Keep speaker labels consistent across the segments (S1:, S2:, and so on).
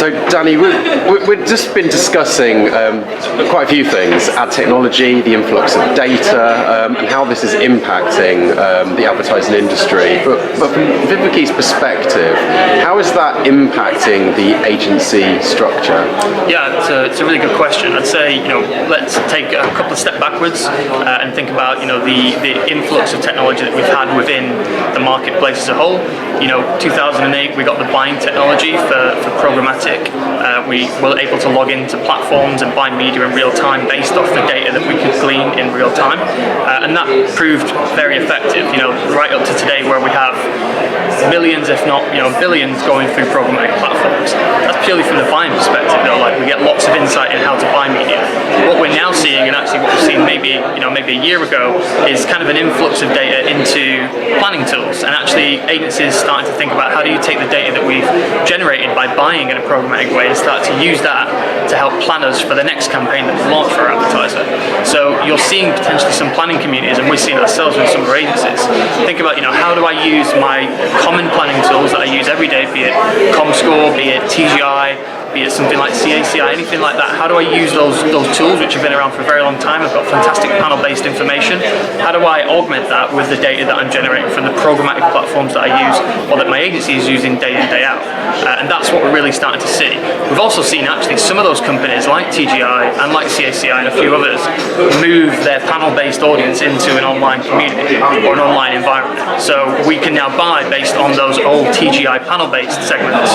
S1: So, Danny, we've just been discussing quite a few things: ad technology, the influx of data, and how this is impacting the advertising industry. But from Viviki's perspective, how is that impacting the agency structure?
S2: Yeah, it's a really good question. I'd say, let's take a couple of steps backwards and think about, the influx of technology that we've had within the marketplace as a whole. 2008, we got the buying technology for programmatic. We were able to log into platforms and buy media in real time based off the data that we could glean in real time. And that proved very effective, right up to today where we have millions, if not billions, going through programmatic platforms. That's purely from the buying perspective, we get lots of insight in how to buy media. What we're now seeing, and actually what we've seen maybe a year ago, is kind of an influx of data into planning tools, and actually agencies starting to think about how do you take the data that we've generated by buying in a programmatic way and start to use that to help plan us for the next campaign that we launch for our advertiser. So you're seeing potentially some planning communities, and we're seeing it ourselves with some of our agencies. Think about, how do I use my common planning tools that I use every day, be it Comscore, be it TGI, be it something like CACI, anything like that. How do I use those tools which have been around for a very long time? I've got fantastic panel-based information. How do I augment that with the data that I'm generating from the programmatic platforms that I use or that my agency is using day in, day out? And that's what we're really starting to see. We've also seen actually some of those companies like TGI and like CACI and a few others move their panel-based audience into an online community or an online environment. So we can now buy based on those old TGI panel-based segments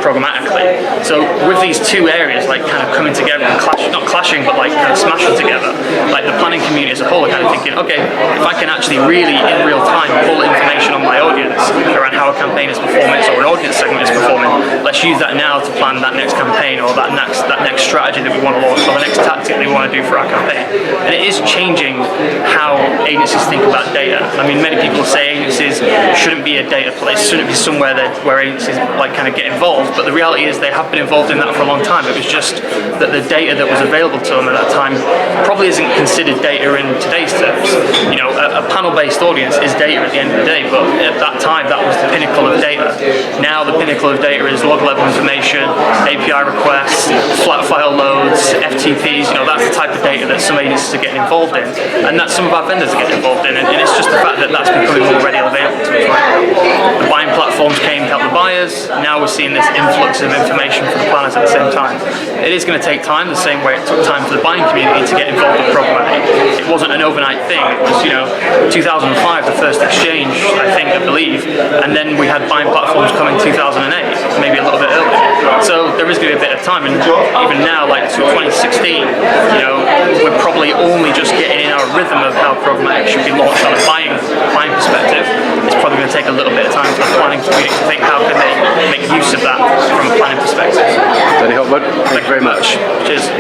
S2: programmatically. So with these two areas kind of coming together and not clashing, but kind of smashing together, the planning community as a whole are kind of thinking, okay, if I can actually really in real time pull information on my audience around how a campaign is performing or an audience segment is performing, let's use that now to plan that next campaign or that next strategy that we want to launch or the next tactic that we want to do for our campaign. And it is changing how agencies think about data. I mean, many people say agencies shouldn't be a data place, shouldn't be somewhere where agencies kind of get involved, but the reality is they have been involved in that for a long time. It was just that the data that was available to them at that time probably isn't considered data in today's terms. A panel-based audience is data at the end of the day, but at that time that was the pinnacle of data. Now the pinnacle of data is log-level information, API requests, flat file loads, FTPs. That's the type of data that some agencies are getting involved in, and that some of our vendors are getting involved in. And it's just the fact that that's becoming more readily available to us. The buying platforms came to help the buyers. Now we're seeing this influx of information for the planners at the same time. It is going to take time, the same way it took time for the buying community to get involved with programmatic. It wasn't an overnight thing. It was 2005, the first exchange, I believe, and then we had buying platforms coming 2008, maybe a little bit earlier. So there is going to be a bit of time, and even now, 2016, we're probably only just getting in our rhythm of how programmatic should be launched on a buying perspective. It's probably going to take a little bit of time for the planning community to think how can they make use of that from a planning perspective.
S1: Danny Hopwood, thank you very much.
S2: Cheers.